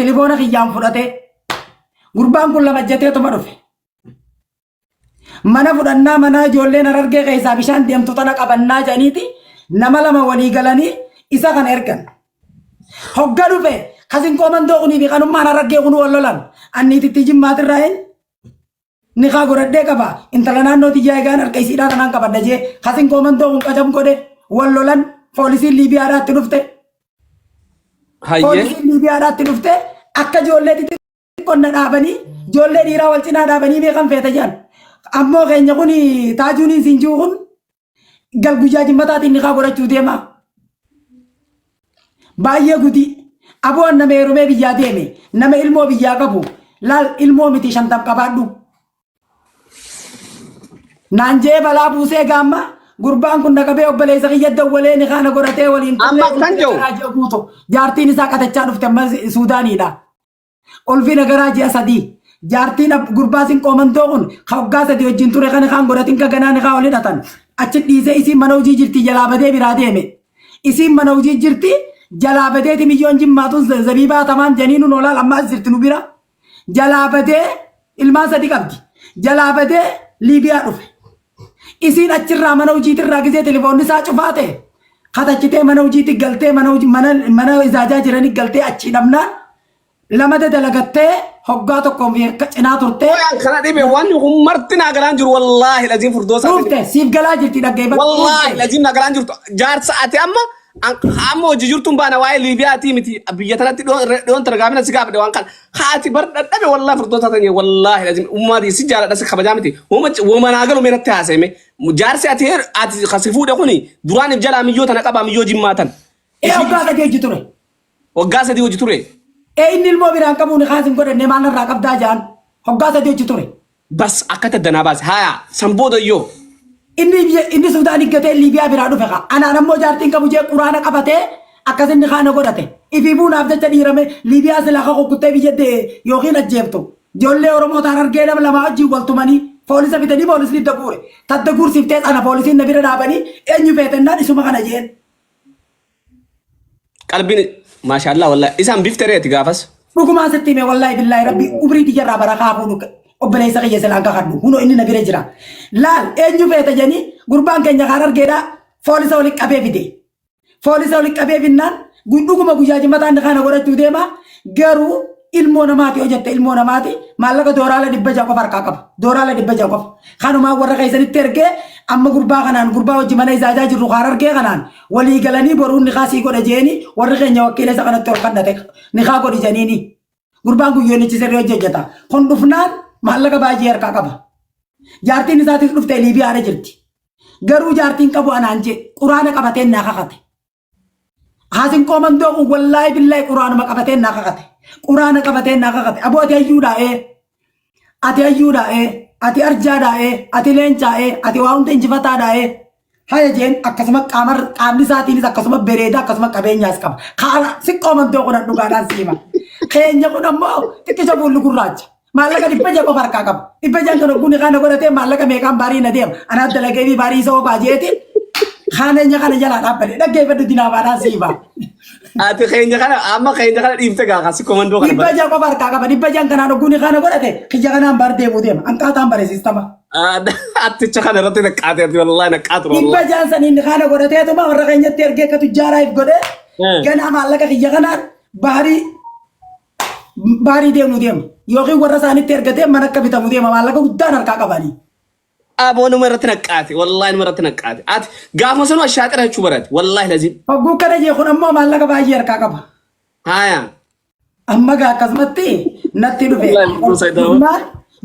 telefoona kiyyaan fudhate gurbaan kun lama jetteetuma dhufe mana fudhannaa mana ijoolleen Harargee keessaa bishaan deemtu tana qabannaa jedhaniiti nama lama walii galanii isa kan ergan hogga dhufe kasin koomandoo kunii fi kanummaan Harargee kun wal lolan anniititti jimmaatirraa hin ni kaa godhadhee qaba intala naannooti jaayigaan harka isiidhaa kanaan qabadda jee kasin koomandoo kun qajam godhe wal lolan poolisiin Liibiyaadhaatti dhufte poolisiin Liibiyaadhaatti dhufte akka ijoollee xixiqqoon na dhaabanii ijoollee dhiiraa wal cinaa dhaabanii beekan feete jaan ammoo keenya kun taajuuniin siinjuu kun galguyyaa jimmataatiin ni kaa godhachuu deema baay'ee gudi aboon nama heerumee biyyaa deeme nama ilmoo biyyaa qabu laal ilmoo miti 50 qabaadhu naanjee balaa buusee gaamma gurbaan kun naqabee obboleessa kiyya dawwalee ni kana godhatee waliin amma kan jiru jaartiin isaa qatachaa dhufte amma Suudaaniidha olfina garaa ji'a 3 jaartiin gurbaasin koomandoo kun hoggaa 3 wajjin ture kan kaan godhatin ka ganaan kaa waliin hatan achi dhiisee isiin mana hojii jirti jalaa badee biraa deeme isiin mana hojii jirti jalaa badeeti milyoon jimmaatuun zabiibaa tamaan janiinu noolaa lammaas jirti nu bira jalaa badee ilmaan 3 qabdi jalaa badee Liibiyaa dhufe isiin achirraa mana hojiitirraa gisee telefoonni isaa cufaate katachitee mana hojiitti galtee mana ijaajaa jiranii galtee achi dhabnaan lama dalagattee hoggaa tokkoon fi cinaa turtee kana dhibe waan kun marti naa galaan jiru wallaahi laziin furdoosa dhufte siif galaa jirti dhaggeeffatu wallaahi laziin naa galaan jirtu jaarsa ati amma hojii jirtuun baana waa'ee Liibiyaatii miti biyya tanatti dhiyoon targaamina si gaafadhe waan kana haati bar dhadhabe wallaahi furdoosa tanye wallaahi laziin ummaatii si jaaladha si kabajaa miti wama naa galu meenatti haasa'ime jaarsi ati kasi fuudhe kuni duraan jalaa miyyoo tana qabaa miyyoo jimmaatan waggaa 3 hojii ture waggaa 3 hojii ture inni ilmoo biraan qabuun kaasin godhanne maalirraa qabdaa jaan hoggaa 3 hojii ture bas akka taddanaa baase haya sanbooda yoo inni Suudaan gatee Liibiyaa biraa dhufe kaa anaan ammoo jaartiin qabu jee quraana qabatee akkasinni kaana godhate ifii buunaaf jecha dhiirame Liibiyaa silaa ka kukuttee biyya yookiin ajjeeftu ijoollee Oromoo taan argee nama lama wajjin waltumanii poolisa bitanii poolisni daguure tadda guursiftee sana poolisiin na bira dhaabanii eenyu feetennaan isuma kana jeen qalbiin maashaallah wallahi isaan biftereeti gaafas dhugumaan sitti hime wallahi billaahi rabbi ubrii tijarraa barakaa fuudhu obboleessa kiyya silaan kakadhu hunoo inni na bira jira laal eenyu feete janii gurbaan keenya kaan argeedha poolisa waliin qabee fide poolisa waliin qabee finnaan dhuguma guyyaa jimmataan kana godhachuu deema garuu ilmoo namaati hojjette ilmoo namaati maallaqa dooraala 600 qofa harkaa qaba dooraala 600 qofa kanumaa warra keessanitti ergee amma gurbaa kanaan gurbaa wajji mana ijaajaa jirru kaan argee kanaan walii galanii boruun ni kaasii godha jeeni warri keenya wakiila isa kanatti ol kadhate ni kaa godhi janiini gurbaan guyyoonichi sirrii hojjeta kun dhufnaan maallaqa baay'ee harkaa qaba jaartiin isaatis dhufte Liibiyaadha jirti garuu jaartiin qabu anaan jee quraana qabateen naa kakate haasin koomandoo kun wallaahi billaahi quraanuma qabateen naa kakate quraana qabateen naa kakate aboo ati hayyuudhaa'ee ati arjaadhaa'ee ati leencaa'ee ati waa hunda injifataadhaa'ee haya jeen akkasuma qaamni isaatiinis akkasuma bereeda akkasuma qabeenyaas qaba kaara si koomandoo kun dhugaadhaan siima keenya kun ammoo xiqqisha fuulli gurraacha maallaqa 600 qofa harkaa qaba 600 kan ogguun kana godhatee maallaqa meeqaan baarii na deema anaat dalagee fi baarii isa obaa jeetiin kaaneenya kana jalaa dhaabbate dhaggeeffadhu dinaabaadhaan siiba ati keenya kana amma keenya kana dhiifte gaafa si komandoo kana 600 qofa harkaa qaba 600 kanaan ogguun kana godhate kiyya kanaan baar deemuu deema hanqaataan bare sistama atticha kana irratti naqqaate ati wallahi naqqaatu wallahi 600 saniin kana godhateetuma warra keenyatti ergee akka tujjaaraaf godhe ganaa maallaqa kiyya kanaan baarii deemuu deema yookiin warra isaanitti ergatee mana akka bitamu deema maallaqa guddaan harkaa qabanii. Aboo nama irratti naqqaate wallahi nama irratti naqqaate ati gaafa sanuu ashaaxira jechuu barate wallahi laziim. Hogguu kana jee kun ammoo maallaqa baay'ee harkaa qaba. Haya. Amma gaa akkasumatti natti dhufe.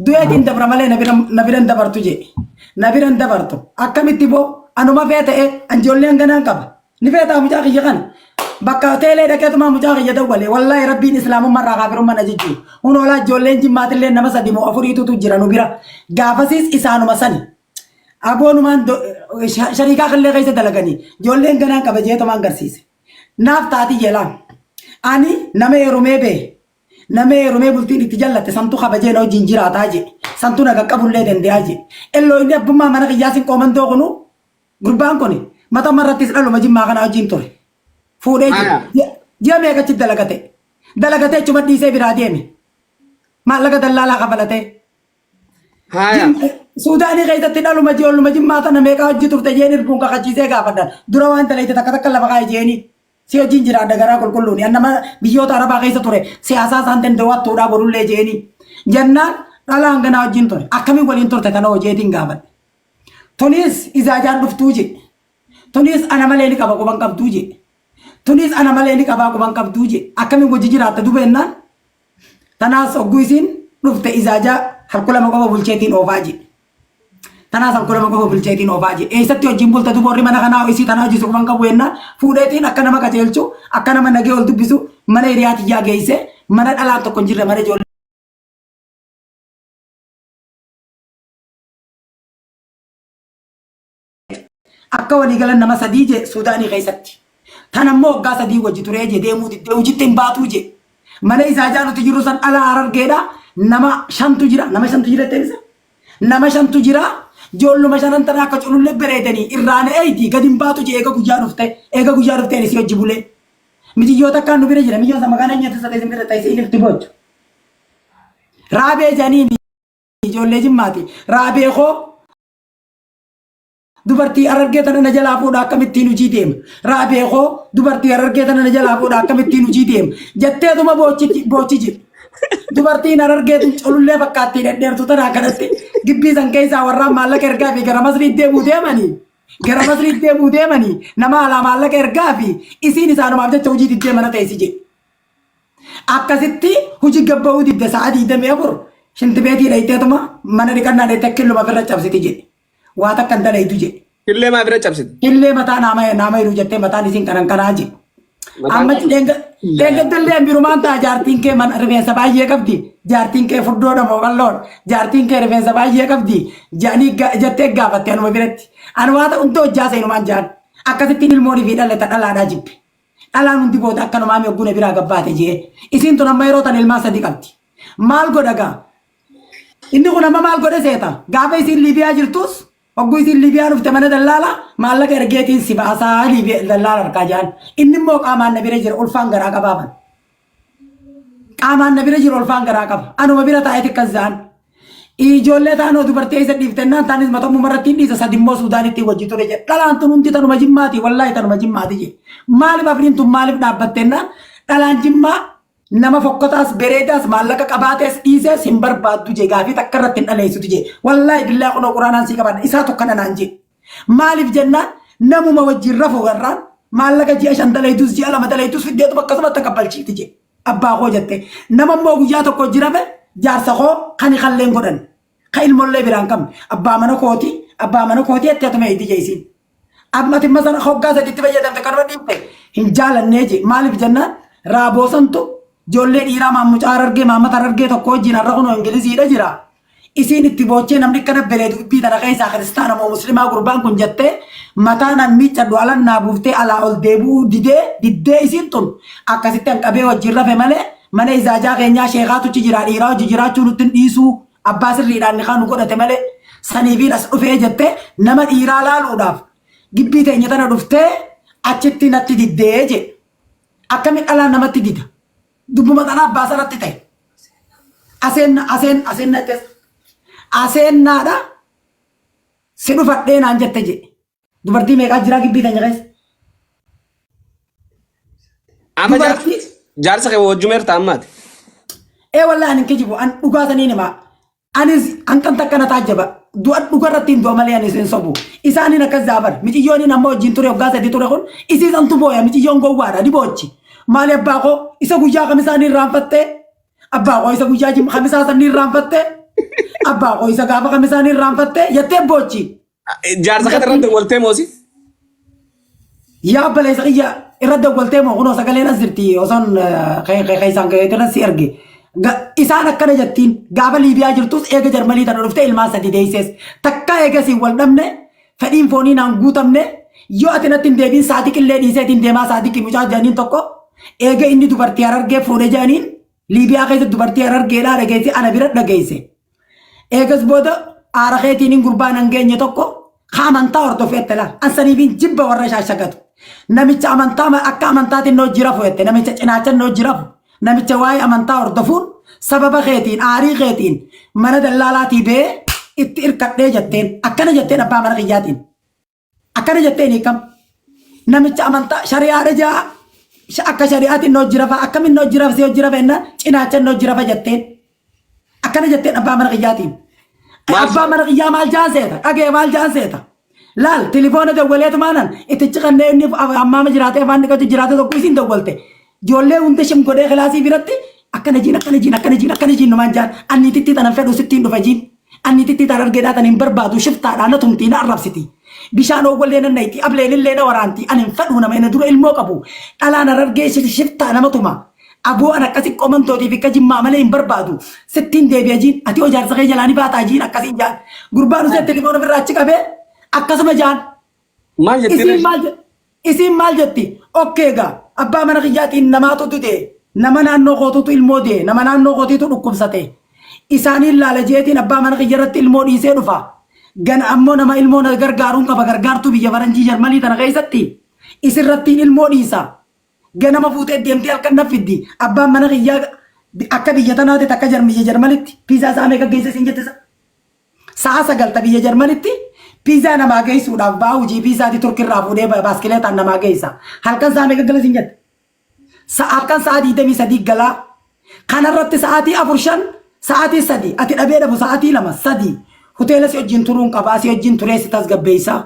Du'eetiin dabra malee na biran dabartu jee na biran dabartu akkamitti boo anuma fee ta'e anjoolleen ganaan qaba ni feetaa mucaa kiyya kana. Bakka hoteelee dhaqeetuma mucaa kiyya dawwalee wallahi rabbiin islaamummaa irraa kaafirummaa na jijjiiru hunoola ijoolleen jimmaatillee nama 3 moo 4tu jira nu bira gaafasiis isaanuma sani aboonumaan shariikaa killee keessa dalaganii ijoolleen ganaan qaba jeetumaan garsiise naaf taati jeelaan ani nama heerumee bee nama heerumee bultiin itti jallatte santu kabajee na wajjin jiraataa jee santu naga qabullee dandeeyaa jee elloo inni abbummaa mana kiyyaasin qoomandoo kunu gurbaan kuni mata marrattis dhaluma jimmaa kana wajjin ture. Fuudhee ji'a meeqachi dalagate Dalagatee chuma dhiisee biraa deeme. Maallaqa dallaalaa kafalatee. Haya. Suudaanii keessatti dhaluma ijoolluma jimmaa tana meeqaa hojii turte jeen irbuun kakachiisee gaafadhan. Dura waan talayte takka takka lafa kaa'e jeeni. Si hojiin jira adda garaa qulqulluuni. Annama biyyoota arabaa keessa ture siyaasaa isaan danda'uudhaa borullee jeeni. Jennaan dhala hanganaa hojiin ture. Akkamiin waliin turte kana hojeetiin gaafadhe. Tunis ijaajaan dhuftuu je. Tunis ana malee ni qaba quban qabduu je. Tunis ana malee ni qabaa quban qabduu je. Akkamiin hojii jiraatte dubennaan. Tanaas hogguu isiin dhufte ijaajaa harkula maqaba bulcheetiin oofaa je. Tanaas harkula maqaba bulcheetiin oofaa je. Eessatti hojiin bulta duborri mana kanaa isii tanaa hojiisu quban qabu yennaan fuudheetiin akka nama qajeelchu akka nama nagee ol dubbisu mana hiriyaati yaa geesse mana dhalaan tokko hin jirre mana ijoollee. Akka walii galan nama sadii je Suudaanii keessatti. Tan ammoo waggaa sadii wajji turee je deemuu diddee hojiitti hin baatuu je. Mana ijaajaa nuti jiru san ala Harargeedha nama shantu jira. Nama shantu jira teessa. Nama shantu jira. Ijoolluma shanan tana akka culullee bareedanii irraan eeyti gadi hin baatu je eega guyyaa dhufte. Eega guyyaa dhufteen isii hojii bulee. Mijiyyoota akkaan nu bira jira. Mijiyyoota maqaan eenyatti isa teessin bira ta'e ilifti bochu. Raabee janiin ijoollee jimmaati. Raabee koo dubartii Harargee tana na jalaa fuudha akkamittiin hojii deema. Raabee koo dubartii Harargee tana na jalaa fuudha akkamittiin hojii deema. Jetteetuma boochi jiru. Dubartiin Harargee culullee fakkaattii dhedheertu tanaa kanatti gibbii san keessaa warraan maallaqa ergaa fi gara Masriitti deemuu deemanii. Gara Masriitti deemuu deemanii nama alaa maallaqa ergaa fi isiin isaanumaaf jecha hojii diddee mana teessi jedhe. Akkasitti hojii gabba'uu didde sa'a 24 shintibeetii dhayiteetuma mana dhiqannaa dhayite killuma ofirra cabsiti jedhe. Waa takka hin dalaytu jedhe. Killee maa bira cabsite? Killee mataa nama hiru jettee mataan isiin kanaa jedhe. Amma deeggartollee birumaan ta'a jaartiin kee rifeensa baay'ee qabdi. Jaartiin kee furdoodha moo qalloodha. Jaartiin kee rifeensa baay'ee qabdi. Jettee gaafatte anuma biratti. Ani waa ta'u hundi hojjaa seenumaan jaan. Akkasittiin ilmoonii fi dhalata dhalaadhaa jibbe. Dhalaan hundi booda akka namaa mi'ogguna biraa gabbaate jee. Isiin tun amma yeroo tan ilmaan sadii qabdi. Maal godha gaa? Inni kun amma maal godhe seeta? Gaafa isiin Liibiyaa jirtus hogguu isiin Liibiyaa dhufte mana dallaala maallaqa ergeetiin si baasaa dallaala harkaa jaan. Inni immoo qaamaan na bira jira ulfaan garaa qabaaban. Qaamaan na bira jira ulfaan garaa qaba. Anuma bira taa'ee tikkas zaan. Ijoollee taanoo dubartii isa dhiiftennaan taanis matamuu marratti dhiisa sadimmoo Suudaanitti wajji ture jedhe. Dhalaan tun hundi tanuma jimmaati wallaahi tanuma jimmaati jedhe. Maaliif afriin tun maaliif dhaabbattennaan dhalaan jimmaa nama fokkotaas bereedaas maallaqa qabaatees dhiisees hin barbaaddu je gaafii takka irratti hin dhaleessutu je wallaahi billaa kunoo quraanaan sii qabaadha isaa tokko dhanaan je maaliif jennaan namuma wajjin rafu warraan maallaqa ji'a 5 dalaytus ji'a 2 dalaytus fiddeetu akkasumatti qabbalchiifti je abbaa koo jette nama immoo guyyaa tokko jirafe jaarsa koo kan kalleen godhan ka ilmollee biraan qabne abbaa mana kooti etteetuma itti je isiin ammati masana hoggaa sadiitti fayyadamte kanuma dhiifte hin jaalannee je maaliif jennaan raaboosantu Ijoollee dhiiraa maamucaa Harargee maammata Harargee tokko wajjin har'a kunoo Ingiliziidha jira. Isiin itti boochee namni akkana bereedu dubbii tana keessaa kiristaana moo musliimaa gurbaan kun jettee mataa nan miiccadhu alan naa buuftee alaa ol deebi'uu diddee isiin tun akkasitti hanqabee wajjin rafe malee mana ijaajaa keenyaa sheekaatuchi jira dhiiraa hojii jiraachuu nutti dhiisuu abbaa sirriidhaan ni nu godhate malee saniifiin as dhufee jettee nama dhiiraa laaluudhaaf gibbii teenya tana dhuftee achitti natti diddee jedhe. Akkamitti dhalaan namatti dida? Dubbuma tanaa baasa irratti ta'e. Aseennaadha. Si dhufadhee naan jette jedhe. Dubartii meeqaa jiraa gibbii teenya keessa? Amma jaarsa kee wajjumeer taa'ammaati. Wallaahi ani kijibu an dhugaatanii nima. Anis hanqan takka na taajjaba. Dhuga irratti hin du'a malee anis hin sobu. Isaaniin akkas zaabar. Miciyyooniin amma wajjin ture waggaa sadii ture kun isiisantu booya miciyyoon gowwaadha diboochi. Maali abbaa koo isa guyyaa kamisaa ni irraanfattee? Abbaa koo isa guyyaa kamisaa san ni irraanfattee? Abbaa koo isa gaafa kamisaa ni irraanfattee? Jettee boochi. Jaarsa kan irratti waltee moosi? Yaa abbaleessa kiyya irratti waltee moo kunoo sagaleen as jirti osoon keessaan irratti si erge. Isaan akkana jettiin gaafa Liibiyaa jirtus eega Jarmanii tana dhuftee ilmaan sadii deessees. Takka eega siin wal dhabne fedhiin foonii naan guutamne yoo ati natti hin deebiin saatii qillee dhiiseetiin deemaa saatii kimucaa jedhaniin tokko. Eega inni dubartii Harargee fuudhee jedhaniin Liibiyaa keessatti dubartii Harargeedhaa dhageesse ana bira dhageesse. Eegas booda aara keetiin gurbaan hangeenye tokko amantaa hordofeette la ansaniifiin jibba warra shaashagatu. Namicha amantaa akka amantaatiin noo jirafu jette namicha cinaacha noo jirafu namicha waa'ee amantaa hordofuun sababa keetiin aarii keetiin mana dallaalaatii bee itti irkadhee jetteen akkana jetteen abbaa mana kiyyaatiin akkana jetteen hiikam namicha amantaa shari'aadha jaa akka shari'aatiin noo jirafa akkamiin noo jirafa si hoo jirafa enna cinaacha noo jirafa jetteen akkana jetteen abbaa mana kiyyaatiin abbaa mana kiyyaa maal jaanseeta dhagee maal jaanseeta laal telefoona dawwaleetu maanan itti ciqannee inni ammaama jiraatee afaan dhiqatu jiraate tokko isiin dawwalte ijoollee hunda shim godhee kilaasii biratti akkana jiin numaan jaan anniititti tanan fedhu sittiin dhufa jiin anniititti tan argeedhaa tan hin barbaadu shiftaadhaan na tumtii na arrabsiti bishaan oowwallee nan nayti ableen illee na waraanti ani hin fedhu nama ina dura ilmoo qabu dhalaan argee shiftaa nama tuma aboo an akkasi qomantootiif akka jimmaa malee hin barbaadu sittiin deebi'a jiin ati hoo jaarsa kee jalaanii baataa jiin akkasiin jaan gurbaan usee telefoona ofirraa achi qabee akkasuma jaan isiin maal jetti okkeegaa abbaa mana kiyyaatiin namaatu dute nama naannoo kootutu ilmoo dee nama naannoo kootiitu dhukkubsate isaaniin laala jeetiin abbaa mana kiyyarratti ilmoo dhiisee dhufa gana ammoo nama ilmoo na gargaaruun qaba gargaartuu biyya faranjii jarmanii tana keessatti isirrattiin ilmoo dhiisa ganama fuutee deemtee halkan naffiddi abbaan mana kiyyaa akka biyya tanaati takka biyya jarmanitti piizaa isaa meeqa geessa siin jettisa sa'a 9 biyya jarmanitti piizaa namaa geessuudhaaf ba'aa hojii piizaati turkirraa fuudhee baaskileetaan namaa geessa halkan isaa meeqa gala siin jette halkan sa'a 23 galaa kanarratti sa'aatii 4-5 sa'aatii 3 ati dhabee dhabu sa'aatii 2-3 hoteela si wajjin turuun qabaa si wajjin turee si tasgabbeessaa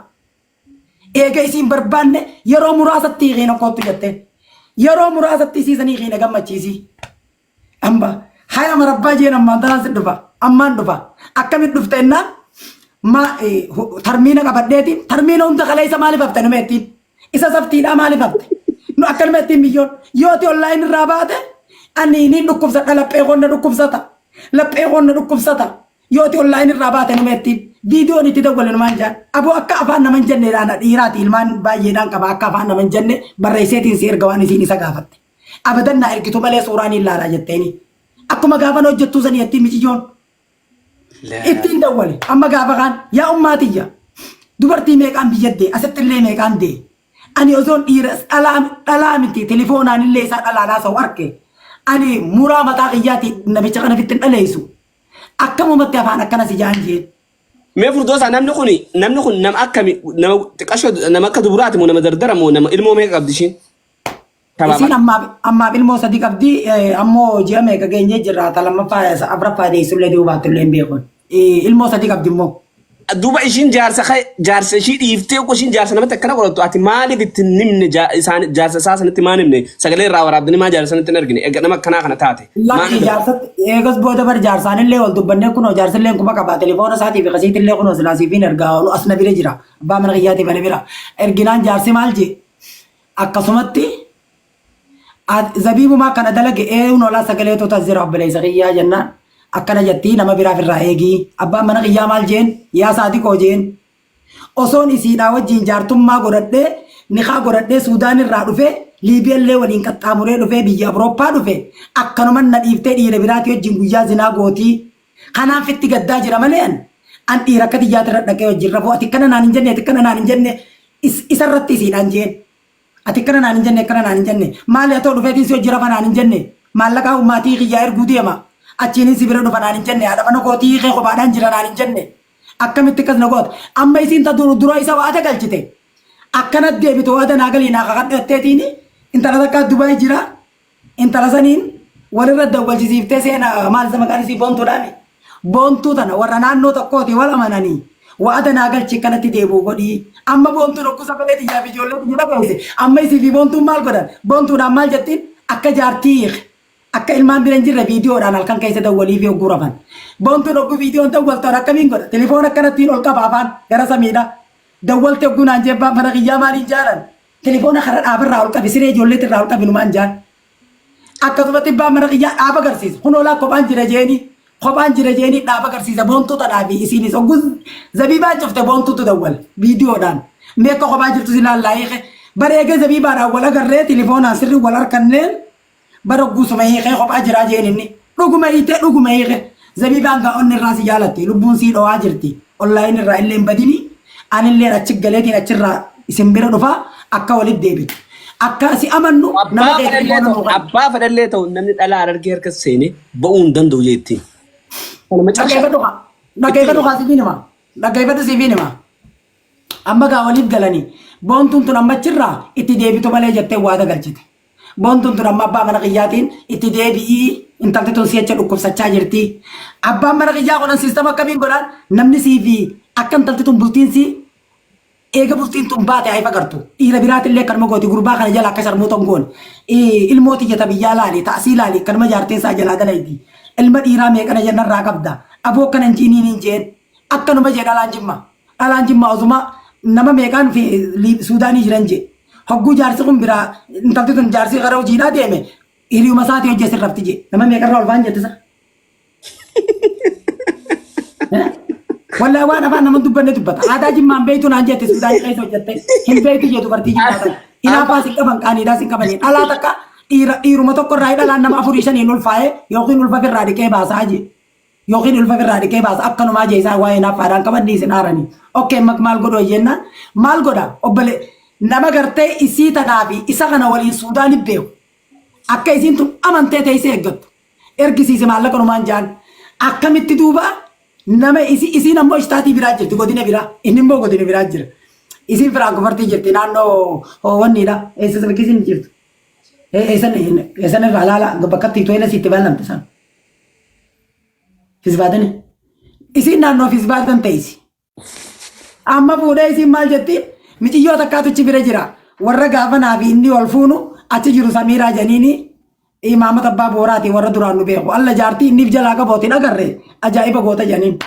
eega isiin barbaanne yeroo muraasatti hiiqiina kootu jettee yeroo muraasatti isiisanii hiiqiina gammachiisi amba haya marabbaa jeen ammaan tanaan si dhufa ammaan dhufa akkamitti dhufte ennaan tarmiina qabadheetiin tarmiina hunda kaleessa maaliif hafte nume ittiin isa saftiidhaa maaliif hafte nu akkanuma ittiin biyyoon yooti onlaayin irraa baate ani niin dhukkubsadha laphee qonna dhukkubsata yooti onlaayin irraa baate nume ittiin viidiyoon itti dawwale numaan jaan aboo akka afaan naman jenneedhaan dhiiraati ilmaan baay'eedhaan qaba akka afaan naman jenne barreesseetiin si erga waan isiin isa gaafatte abadan naa ergitu malee suuraan hin laalaa jetteeni akkuma gaafan hojjettuu sanii ittiin miciyyoon ittiin dawwale amma gaafa kaan yaa ummaatiyya dubartii meeqaan biyyaddee asitti illee meeqaan dee ani osoon dhiira dhalaa miti telefoonaan illee isaa dhalaadhaa sa'u arge ani muraa mataa kiyyaati namicha kana fittin dhaleessu akkamumatti afaan akkana si jaan jeen. Mee furdoosaa namni kun nama akkami nama xiqqashoo nama akka duburaati moo nama dardara moo nama ilmoo meeqa qabdi ishiin? Isiin ammaaf ilmoo 3 qabdi ammoo ji'a meeqa geenyee jirra lammaffaa afuraffaa deessullee duubaatti illee hin beekun ilmoo 3 qabdi immoo. Duuba ishiin jaarsa ishii dhiiftee uko ishiin jaarsa namatti akkana godhattu ati maaliif itti nimne jaarsa isaa sanatti maa nimne sagalee irraa waraabdanii maa jaarsa sanatti hin argine eega nama akkanaa kana taate. Lakki jaarsatti eegas booda bar jaarsaan illee wal dubbannee kunoo jaarsillee kuma qaba telefoona isaatii fi qasiitti illee kunoo silaasiifiin ergaa as na bira jira abbaa mana kiyyaatiif ana bira erginaan jaarsi maal jee akkasumatti zabiibumaa kana dalage unolaa sagalee tota zira obboleessa kiyyaa jennaan akkana jetti nama biraaf irraa eegii abbaan mana kiyyaa maal jeen yaa saadiqoo jeen osoon isiidhaa wajjin jaartummaa godhadhee niqaa godhadhee suudaan irraa dhufee liibiyallee waliin qaxxaamuree dhufee biyya Awurooppaa dhufee akkanuma na dhiiftee dhiira biraatii wajjin guyyaa zinaa gootii kanaaf itti gaddaa jira malee an dhiira akka xiyyaata irra dhaqee wajjin rafuu ati akkana naan hin jenne ati akkana naan hin jenne isarratti isiidhaan jeen ati akkana naan hin jenne akkana naan hin jenne maali haa ta'u dhufeetiin si wajjin rafa naan hin jenne maallaqaa ummaatii kiyyaa erguu deema achiin si bira dhufa naan hin jenne haadha mana kootii kee kophaadhaan jira naan hin jenne akkamitti akkas na goota amma isiin ta dura isa waata galchite akkana deebitu waata naa galii naa kakadhatteetiin intala takka Dubaay jira intala saniin walirra dawwalchisiiftee seena maal isa maqaan isii boontuudhaami boontuu tana warra naannoo tokkooti wal amananii waata naa galchi kanatti deebuu godhii amma boontuu dhokkusa fedhee xiyyaa fi ijoollee jira beekse amma isii fi boontuun maal godhan boontuudhaan maal jettiin akka jaartii akka ilmaan bira hin jirre viidiyoodhaan halkan keessa dawwalii fi hogguu rafan boontuu dhoggu viidiyoon dawwaltaan akkamiin godha telefoona akkanattiin ol qaba afaan gara samiidha dawwalte hoggunaan jebbaan mana kiyyaa maaliin jaalan telefoona kara dhaabarraa ol qabi siree ijoolleetti irraa ol qabi numaan jaan akkasumatti abbaan mana kiyyaa dhaaba agarsiisa kunoolaa kophaan jira jeeni dhaaba agarsiisa boontuu tanaa fi isiinis hoggus zabiibaan cufte boontuutu dawwal viidiyoodhaan meeqa kophaa jirtu si laallaayiqe bareegee zabiibaadhaan wal agarree telefoonaan sirri wal harkanneen bara gusuma hiiqee kophaa jiraa jeeninni dhuguma hiiqe zabiibaan gaa'onni irraa si jaalatti lubbuun sii dho'aa jirti onlaayin irraa illee hin badini anillee achi galeetiin achirraa isin bira dhufaa akka walitti deebitu Akkasi amannu nama keetti boona nuuqan. abbaa fedhallee ta'u namni dhalaa argee harka seenee ba'uu hin danda'u jetti. Dhaggeeffatu kaasifiin hima. Dhaggeeffatu siifiin hima. Amma gaa waliif galanii boontuun tun amma achirraa itti deebitu malee jettee waa galchite. Boontuun tun amma abbaa mana qiyyaatiin itti deebi'ii intalti tun si'acha dhukkubsachaa jirti. Abbaan mana qiyyaa kunan siistama akkamiin godhaan namni siifi akka intalti tun bultiinsi eega bultiin tun baate haifa gartu. Dhiira biraatillee kanuma gooti gurbaa kana jala akka sharmuutan goon. Ilmooti jeta biyyaa laali taasii laali kanuma jaartiin isaa jalaa dalayti. Ilma dhiiraa meeqana jennarraa qabda. Aboo kana injiiniin hin jeen akkanuma jee dhalaan jimma. Dhalaan jimma osuma nama meeqaan fi Suudaanii jiran jee. Hogguu jaarsi kun biraa intalti tun jaarsi gara hojiidhaa deeme hiriyuma isaatii hojjee sirrafti jee. Nama meeqarraa ol baan jettisa. Wallahi waan afaan nama dubbanne dubbata. Aadaa jimmaan beeytu naan jette Suudaanii keessa hojjette. Hin beeytu jee dubartii jimmaatan. Hinaafaa si qaban qaaniidhaa si qabaniin. Dhalaa takka dhiiruma tokko irraa dhalaan nama 4-5 ulfaa'ee yookiin ulfa firraa dhiqee baasaa jee. Yookiin ulfa firraa dhiqee baasa akkanumaa jee isaa waa'ee naafaadhaan qabanni isin aaranii. Okkee maal godhoo jennaan maal godha obbole nama gartee isii tanaa fi isa kana waliin Suudaanii beeku. Akka isiin tun amantee teessee eeggattu. Ergisiise maallaqa numaan jaan akkamitti duuba nama isiin ammoo istaatii biraa jirti godina biraa inni immoo godina biraa jira. Isiin firaan kufartii jirti naannoo hoowwanniidha eessa sabakkisiin jirtu. Eessan irraa laala bakkatti to'ina sitti bal'amte sana. Fisbaatani. Isin naannoo fisbaatan teessi. Amma fuudhee isin maal jetti? Miciyyoo takkaatu achi bira jira. Warra gaafa naafi inni ol fuunu achi jiru Samiiraa janiini imaamata abbaa booraatii warra duraan nu beeku. Alla jaartii inni jalaa qabootiin agarre ajaa'iba goota janiin.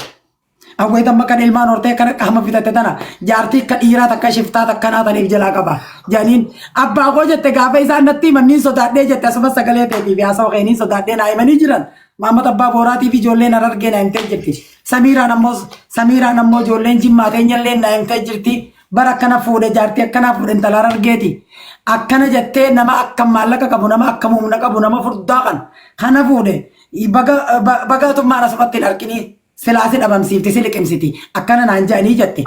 Awweeta amma kan ilmaan hortee kana qaama fitatte tana jaartii akka dhiiraa takka shiftaa takka naataniif jalaa qaba. Janiin abbaa koo jette gaafa isaan natti manniin sodaadhee jette asumas sagalee ta'eetii fi haasawaa keeniin sodaadhee naa himanii jiran. Maamata abbaa booraatii fi ijoolleen argee naa himtee jirti. Samiiraan ammoo ijoolleen jimmaa teenyallee naa himtee jirti. Bara akkana fuudhe jaartii akkana fuudhe intala argeeti. Akkana jettee nama akka maallaqa qabu nama akka humna qabu nama furdaa kan kana fuudhe bagaatummaan asumatti hin argini. Silaasi dhabamsiifti si liqimsiti akkana naan jedhanii jette.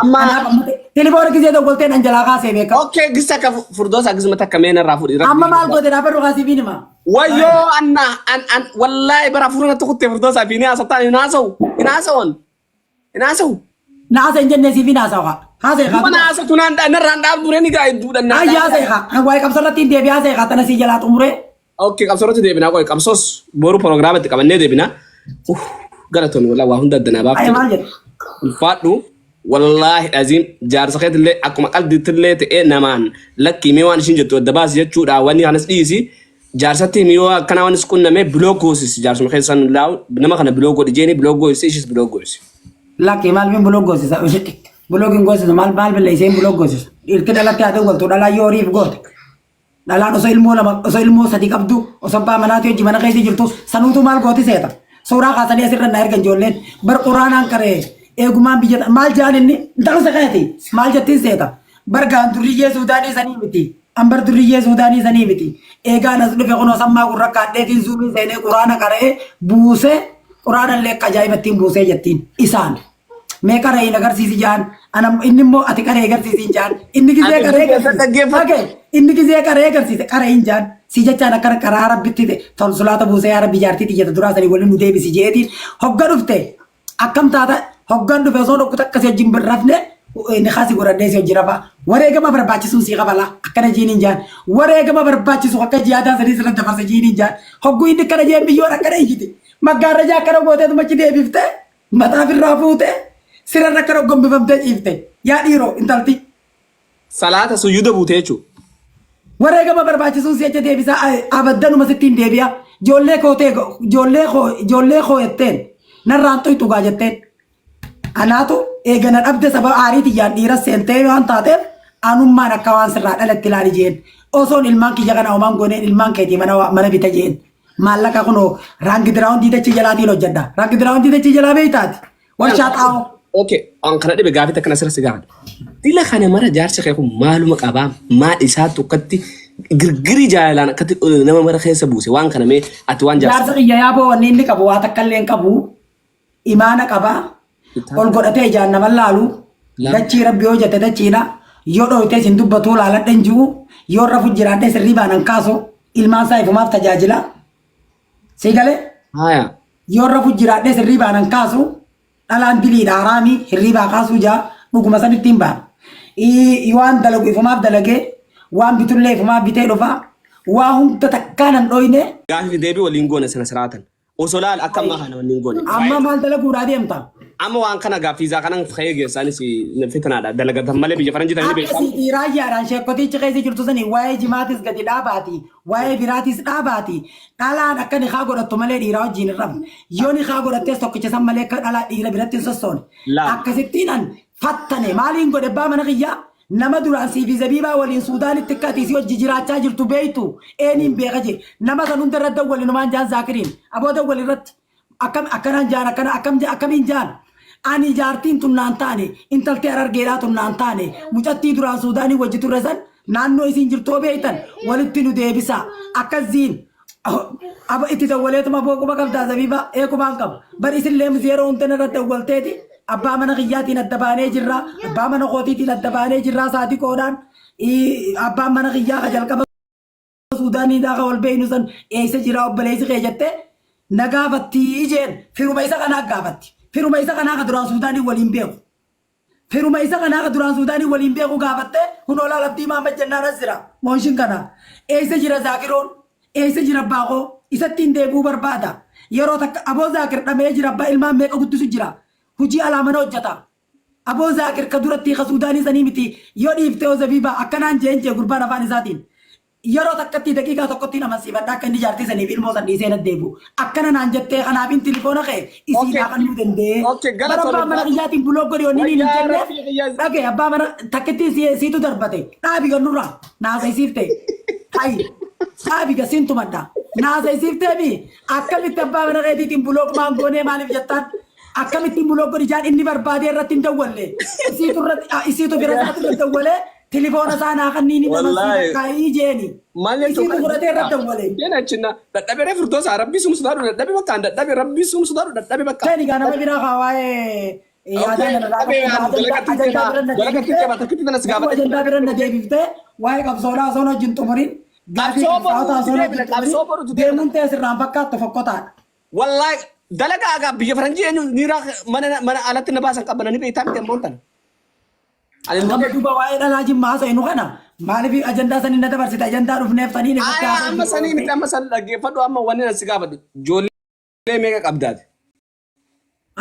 Tilifoon gisee doggoltee nan jalaa kaasee beeka. Okkee gisa akka furdoosa akkasumatti akka meena irraa fuudhi. Amma maal goote dhaabaa dhugaa siif hinima. Wayyoo an wallaahi bara fuudhana tukuttee furdoosaa fi ni haasoftaa hin haasa'u. Naasa hin jennee siif hin haasawa. Haasa'e haa. Mana haasatu narraan dhaab duree ni gaa hedduudhaan. Ayyaa haasa'e haa. Waa'ee qabsarratti hin deebi'ee haasa'e haa tana sii jalaa xumuree. Okkee qabsarratti deebinaa qoy qabsoos boru proogiraamatti qabannee deebinaa. Galatoon walaa waa hunda addanaa baafte. Maal jedhe? Ulfaadhu wallaahi dhaziin jaarsa keetillee akkuma qalbiitillee ta'ee namaan lakkii mee waan ishiin jettu adda baasi jechuudha wanni kanas dhiisi jaarsatti miyoo akkana waan isqunnamee biloog goosis jaarsuma keessan laa'u nama kana biloog godhi jeeni biloog goosi ishis biloog goosi. Lakkii maal min biloog goosisa? Biloogiin goosisa maal balleesseen biloog goosisa? Dhiirti dhalatti haa ta'u galtuu dhalaa yoo horiif goote. Dhalaan osoo ilmoo sadii qabdu osoo abbaa manaatii hojii mana keessa jirtu sanuutu maal gooti seeta? Suuraa kaasanii asirra na ergan ijoolleen bar quraanaan karee eegumaan biyya maal jaan inni intala saqeeti maal jettiin seeta bar gaan durriyyee Suudaanii sanii miti ambar durriyyee Suudaanii sanii miti eegaan as dhufe kunoo sammaa gurra kaadheetiin zuumii seenee quraana karee buusee quraana illee akka ajaa'ibattiin buusee jettiin isaan mee karee hin agarsiisi jaan inni immoo ati karee agarsiisi jaan inni gizee karee agarsiise inni gizee karee agarsiise karee hin jaan. Si jechaan akka karaa rabbitti tolsulaata buusee yaa rabbi jaartii xiyyeeta duraa sanii waliin nu deebisi jeetiin hogga dhufte akkam taata hoggaan dhufe osoo dhokkuta akkasii wajjin birrafne ni kaasi godhadhee si hojii rafaa wareegama barbaachisuun sii qabala akkana jiiniin jaan wareegama barbaachisu akka jiyaadaan sanii sirra dabarsa jiiniin jaan hogguu inni akkana jeen biyyoon akkana iyyite maggaarrajaa akkana gooteetu machi deebifte mataaf irraa fuute sirra akkana gombifamtee ciifte yaa dhiiroo intalti. Salaata suyyuuda buutee jechuudha. Wareegama barbaachisuun si achi deebisaa abaddanuma sittiin deebi'a. Ijoollee koo jetteen narraan tuyxugaa jetteen. Anaatu eegana dhabde sababa aariitiyyaan dhiira seentee waan taateef anummaan akka waan sirraa dhalatti ilaali jeen. Osoon ilmaan kiyya kana homaan gooneen ilmaan keetii mana bita jeen. Maallaqa kunoo raangidiraawwan diidachi jalaatiin hojjedha. Raangidiraawwan diidachi jalaa beeytaati. Warshaa xaa'oo. Oke, an kana dhibe gaafii takka nasirra si gaafadha. Dila kana mara jaarsa kee kun maaluma qabaa maal isaa tokkotti girgirii jaalalaan akkatti nama mara keessa buuse waan kana mee ati waan jaarsa. Jaarsa kiyya yaaboo wanni inni qabu waa takka illee hin qabu imaana qabaa ol godhatee ijaan nama laalu dachii rabbi yoo jette dachiidha yoo dhooytee sin dubbatu laaladhan jiru yoo rafu jiraadhee sirrii baanan kaasu ilmaan isaa ifumaaf tajaajila si galee Haya. yoo rafu jiraadhee sirrii baanan kaasu dhalaan biliidha haraami hirriibaa kaasuu jaa dhuguma sanittiin baan waan dalagu ifumaaf dalagee waan bitullee ifumaaf bitee dhufa waa hunda takkaanan dhooyne Gaafi deebii waliin goone sana siraatan. Osoo laal akka ammaa kana waliin goone. amma maal dalaguudhaa deemta Amma waan kana gaafiisaa kanan fayyee geessaanis fitanaadha. Dalagatan malee biyya faranjii ta'anii beekamu. akkasii raayyaadhaan sheekkotichi keessa jirtu sanii waa'ee jimaatis gadi dhaabaati waa'ee biraatis dhaabaati dhalaan akka ni haa godhattu malee dhiiraa wajjin hin rabne yoo ni haa godhattees tokkicha san malee akka dhalaa dhiira biratti hin sossoone akkasittiinan fattane maaliin godhe abbaa mana kiyyaa nama duraan siifi zabiibaa waliin suudaanitti akka atiisii hojii jiraachaa jirtu beeytu eeniin beeka jee nama san hunda irratti waliinumaan jaan zaakiriin abooda walirratti akkanaan jaan akkamiin jaan ani jaartiin tunnaan taane intaltee arargeedhaa tunnaan taane mucattii duraan suudaanii wajji turre san naannoo isin jirtoo beeytan walitti nu deebisa akkasiin aba itti dawwaleetuma booquma qabdaa zabiibaa eekumaan qaba bari isinlee yeroo hundan irratti dawwalteeti abbaa mana kiyyaatiin adda baanee jirra abbaa mana kootiitiin adda baanee jirra saatii qoodhaan abbaan mana kiyyaa ka jalqaba suudaanii daaqa wal beeynu san eessa jira obboleessi kee jette na gaafatti ijeen firuma isa kanaa gaafatti firuma isa kanaa ka duraan suudaanii waliin beeku firuma isa kanaa ka duraan suudaanii waliin beeku gaafatte hunoo laalabdii maamad jennaan as jira moonshin kana eessa jira zaakiroon eessa jira baaqoo isattiin deebuu barbaada yeroo takka aboo zaakir dhamee jira abbaa ilmaan meeqa guddisu jira hujii alaamana hojjeta aboo zaakir ka duratti ka suudaanii sanii miti yoo dhiiftee oo zabiibaa akkanaan jeenjee gurbaan afaan isaatiin yeroo takkatti daqiiqaa tokkotti nama siifadha akka inni jaartii saniif ilmoo san dhiisee naddeebu akkana naan jettee kanaaf in tilifoona kee isiidhaa kan nu danda'e bara abbaa mana kiyyaatiin buloo godhi onni niin hin jenne dhage abbaa mana takkitti siitu darbate dhaabi gannurraa naasaysiifte hayi dhaabi gasintumadha naasaysiifte bi akkamitti abbaa mana keetiitiin buloo kumaan goonee maaliif jettaan akkamitti buloo godhi jaan inni barbaadee irratti hin dawwalle isiitu bira isaatti irratti dawwalee Telefoona sana kan ni nama kai jeni. Malee Isi tu kurate rata wale. Yana cinna. Dadhabe refu dosa Rabbi sum sudaru dadhabe bakka dadhabe Rabbi sum sudaru dadhabe bakka. Tani kana mabira kawaye. Ajenda biran na debifte. Wae kabsola sona jintumarin. Demun te sirran bakka tofakkota. Wallahi dalaga aga biyya faranjii nira mana alatti na baasan qabana ni beektaa miti montan. Nama duba waa'ee dhalaa jimmaa haasa'inu kana maaliif ajandaa sanii na dabarsite ajandaa dhufneef sanii amma sanii miti amma san dhaggeeffadhu amma wanni na si gaafadhu ijoollee meeqa qabdaati?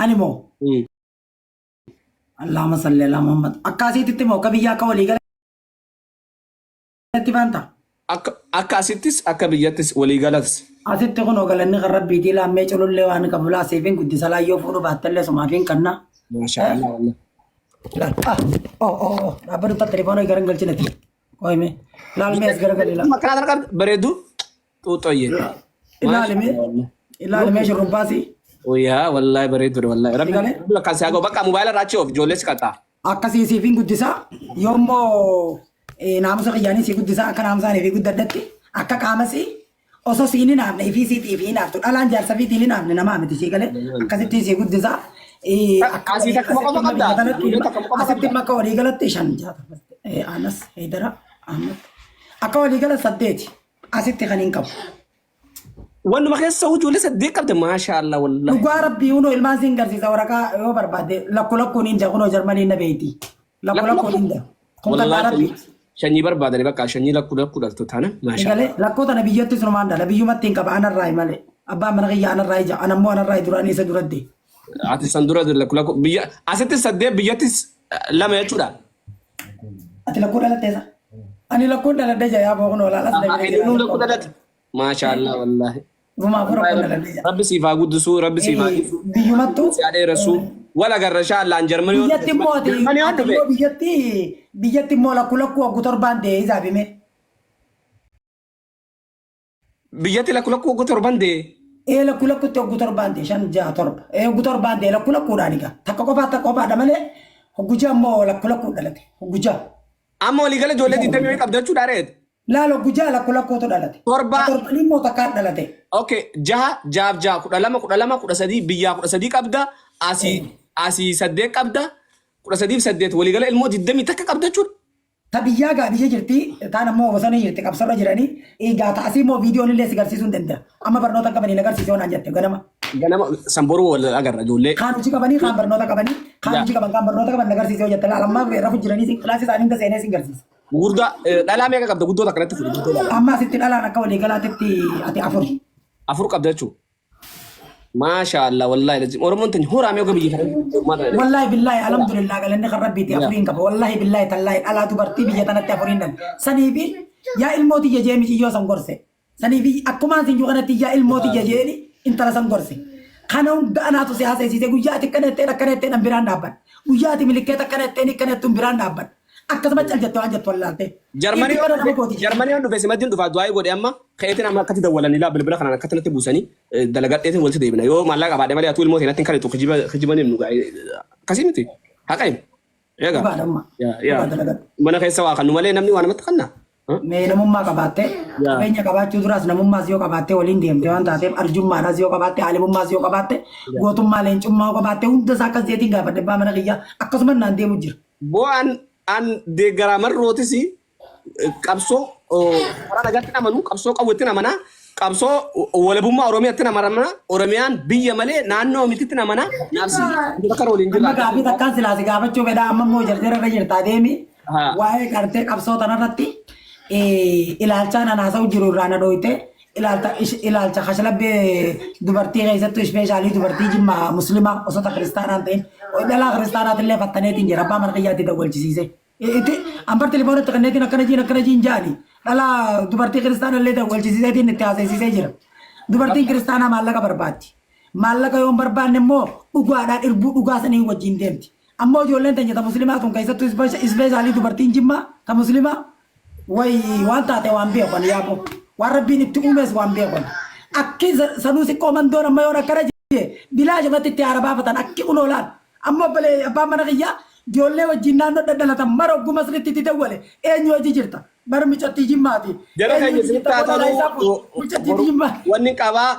Ani moo? Allahumma salli ala Muhammad akkaasiititti moo akka biyya akka walii galatti baanta? Akka asittis akka biyyattis walii galattis. Asitti kun ogalanni kan rabbiitii laammee culullee waan qabu laaseefin guddisa laayyoo fuudhu baattallee sumaafiin kannaa. Maashaallah wallah. Dhaabbattu ta'a telefoona garan galchinati. Qoyime. Ilaalme as gara galila. Makana kan bareedu xuuxoyye. Ilaalme shurrubbaasi. Oyaa wallahi bareedu wallahi. Rabbi kan si bakka mobaayila raachii of ijoollee si qaxaa. Akkasii siifin guddisaa yoommoo naamusa qiyyaanii si guddisaa akka naamusaanii fi guddadatti akka qaamasii osoo siin hin haafne fi siitii fi hin haaftu dhalaan jaarsa fi hin haafne namaa miti sii galee akkasitti si guddisaa. Asitti makka walii galatti 5 anas heedara akka walii gala 8 asitti kan hin qabu. Wannuma keessa ijoollee 8 qabda maashaallah wallahi. Dhugaa rabbii hunoo ilmaan siin garsiisa waraqaa yoo barbaadde lakkoon hin kunoo jarmanii na beeyti. Lakkoon hin kun kan rabbii. Shanyii barbaadani bakka shanyii lakkuu taana maashaallah. Lakkoo tana biyyatti sunumaan dhala biyyumatti hin qaba anarraa malee abbaan mana kiyyaa anarraa ija anammoo anarraa duraan isa duradde. Ati sandura lakku biyya asitti 8 biyyattis 2 jechuudha. Ati lakkuu dhalatteessa. Ani lakkuun dhaladde jaa boqon walaalas deebi'ee. Ani lakkuu dhalatte. Maashaallah wallahi. Gumaa fura kun dhaladde jaa. Rabbi siifaa guddisuu rabbi siifaa biyyumattu. Si adeerasuu wala garra shaallaan jarmanii. Biyyatti immoo biyyatti immoo lakku waggu torbaan dee isaafime. Biyyatti lakku waggu torbaan dee. Lakku te waggu torbaan dee 5 6 7 waggu torbaan dee lakkuudhaan egaa takka qofaadha malee waggu ja'a immoo lakku dhalate waggu ja'a. Amma walii gala ijoollee 20 qabda jechuudha reet. Laalo waggu ja'a lakkuutu dhalate. Torbaan immoo takkaan dhalate. Okay jaha 12 13 biyyaa 13 qabda asii 8 qabda 13 fi 8 walii gala ilmoo 20 takka qabda jechuudha. Tabiyyaa gaabiyya jirti taan ammoo bosona jirti qabsarra jiranii egaa taasii immoo viidiyoon illee si garsiisuu hin danda'a. Amma barnoota qabanii agarsiisuu waan jette ganama. Ganama samboru wal agarra ijoollee. Kaan hojii qabanii kaan barnoota qabanii kaan hojii qaban kaan barnoota qaban agarsiisuu jette laalammaa rafu jiranii kilaasii isaanii hunda seenee si garsiisa. Gurguddaa dhalaa meeqa qabda guddoota akkanatti fuudhu. Amma asitti dhalaan akka walii galaatitti ati afur. Afur qabda jechuudha. Maashaallah wallahi lazim Oromoon tani horaa mee oga biyya kana. Wallahi billahi alhamdulillah galanni kan rabbiiti afuriin qaba wallahi billahi tallahi dhalaa dubartii biyya tanatti afuriin dhan saniifi yaa ilmooti jejee mijiyyoo san gorse saniifi akkumaan sin kanatti yaa ilmooti jejeeni intala san gorse kana hunda anaatu si haasa'isiise guyyaa ati akkanatteen biraan dhaabban guyyaa ati milikeeta akkanatteen biraan dhaabban akkasuma caljatte waan jettu wallaalte. Jarmanii waan dhufe simaddiin dhufaa du'aa godhe amma ka'eetiin amma akkatti dawwalanii laa bilbila kanaan akkatti buusanii dalagadheetiin walitti deebina yoo maallaqa baadhee malee atuu ilmoo seenatti kan itti kijibanii nu akkasii miti haqa him. Mana keessa waa kannu malee namni waa namatti kanna. Mee namummaa qabaatte qabeenya qabaachuu duraas namummaas yoo qabaatte waliin deemte waan taateef arjummaadhaas yoo qabaatte haalimummaas yoo qabaatte gootummaa leencummaa yoo qabaatte hunda isaa akkas jeetiin gaafadhe baa mana kiyyaa akkasuma naan deemu jira. Bu'aan an deeggaramar rootisi qabsoo karaa nagaatti namanu qabsoo qawwetti namana qabsoo walabummaa Oromiyaatti namana Oromiyaan biyya malee naannoo mititti namana naafsi bakka waliin jira. Amma gaafii takkaan silaasi gaafachuu fedha amma immoo jarjarra jirtaa deemi waa'ee qartee qabsoo tanarratti ilaalchaan anaasa'u jiru irraa na dhooyte ilaalcha kashlabbee dubartii keessattuu ispeeshaalii dubartii jimma muslimaa osoo kiristaanaan ta'in dhalaa kiristaanaatillee fattaneetiin jira abbaa mana kiyyaatti dawwalchisiise. Ambar telefoonatti kanneetiin akkana jiin jaani dhalaa dubartii kiristaanallee dawwalchisiiseetiin itti haasa'isiisee jira. Dubartiin kiristaanaa maallaqa barbaaddi. Maallaqa yoo hin barbaanne immoo dhugaadhaan irbuu dhugaa sanii wajjin deemti. Ammoo ijoolleen teenya ta muslimaa tun keessattuu ispeeshaalii dubartiin jimmaa ta muslimaa waan taate waan beekan yaabo. Waan rabbiin itti uumes waan beekan. Akki sanuu siqqoo mandoon amma yoon akkana jee bilaa jabatti itti haarabaafatan akki unoolaan. Ammoo abbaan mana kiyyaa ijoollee wajjin naannoo daddalatan mara ogguma sirriitti itti dawwale eenyu hojii jirta. Bar micattii jimmaati. Jara keenya sirriitti haa ta'u wanni qabaa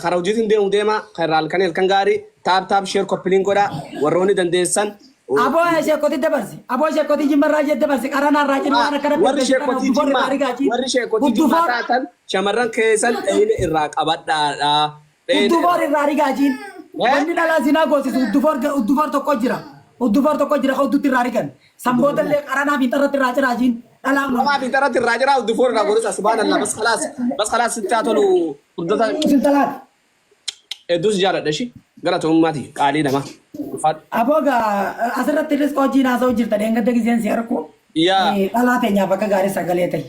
karaa hojiitiin deema karaa halkanii kan gaarii taap sheer koppiliin godhaa warroonni dandeessan. Aboo sheekoti dabarsi. Aboo sheekoti jimmarraa jee dabarsi. Qaranaa irraa jiru waan akkana warri sheekoti jimmaa taatan shamarran keessan dheeyine irraa qabadhaadha. Uddufoor irraa rigaajiin. Wanni dhalaa sinaa goosisu uddufoor tokko jira. Uddufoor tokko jira ka uddutti irraa rigan. Samboota illee qaranaa fi xarratti irraa jiraajiin. Qaranaa fi xarratti irraa jira uddufoor irraa godhusa subhaanallah bas khalaas sitti haa tolu furdata. Sintalaati. Hedduus jaaladha shi gara ta'ummaati qaalii nama. Aboga asirratti illee hojii naasa'u jirta deengadda giseen si arku. Dhalaa teenyaaf akka gaarii sagalee ta'e.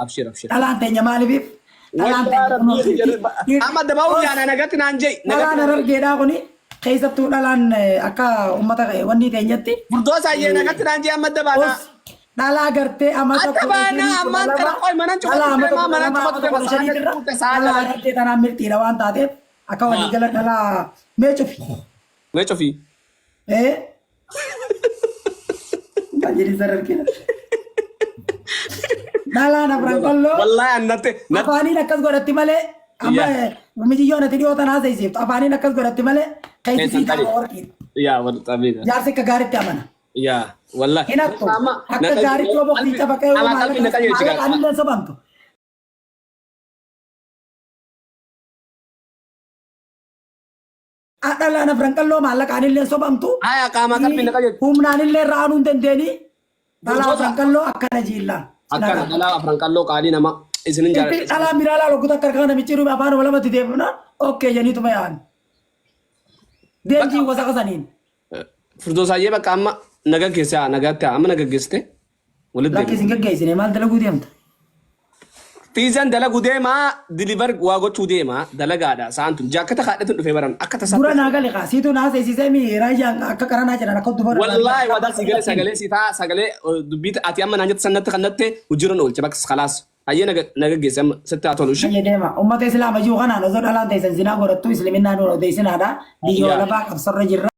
Abshir. Dhalaan teenya maaliif? Amma daba'uu yaana nagatti naan jee. Dhalaan argeedhaa kuni keessattuu dhalaan akka uummata wanni teenyatti. Furdoo saayyee nagatti naan jee amma dabaadhaa. Dhalaa gartee amata dhalaa gartee tanaan mirtiidha waan taateef akka waliigala dhalaa mee cufi. Mee cufi. Kan jadi sarar kira. Dhalaan afran kalloo. Wallahi annate. Afaaniin akkas godhatti malee amma mijiyyoon ati dhiyootan haasa'isiiftu afaaniin akkas godhatti malee keessisii ta'a warqiidha. Yaa wal xabiidha. Jaarsi akka gaariitti amana. Yaa wallahi. Hinattu akka gaariitti yoo boqtii cabaqee yoo maallaqa sobantu. Dhalaan afran kalloo maallaqaan illee sobamtu. Haa qaama qalbii naqa jechuudha. Humnaan illee raanuu hin dandeenye. Dhalaa afran kalloo akkana jiillaan. Akkana dhalaa afran kalloo qaalii nama isinin jaalladha. Dhalaa biraa laaloo guutuu akka harkaa namichi dhume afaan walamatti deemna. Okkee jeniituma yaa'an. Deemjii gosa qasaniin. Furdoo saayyee bakka amma nagaggeessaa nagaatti amma nagaggeessite. Walitti deemu. Lakkisin gaggeessine maal dalaguu deemta? Tiizan dalaguu deemaa dilivar waa gochuu deemaa dalagaadha saantu jaakkata kaadhatu dhufee baran akka tasaa. Dura naa gale kaa siituu naa seesisee raajaan akka qaranaa jedhan akka dubara. Wallaahi wadaa sagalee siitaa sagalee dubbiita ati amma naan jette sannatti kannatte hojiirra oolche bakka khalaas. Ayyee nagaggeesse amma sitti haa tolu. Ayyee deema uummata islaama jiru kanaan osoo dhalaan teessan zinaa godhattu islaminaan odeessinaadha. Biyyoo lafaa qabsarra jirra.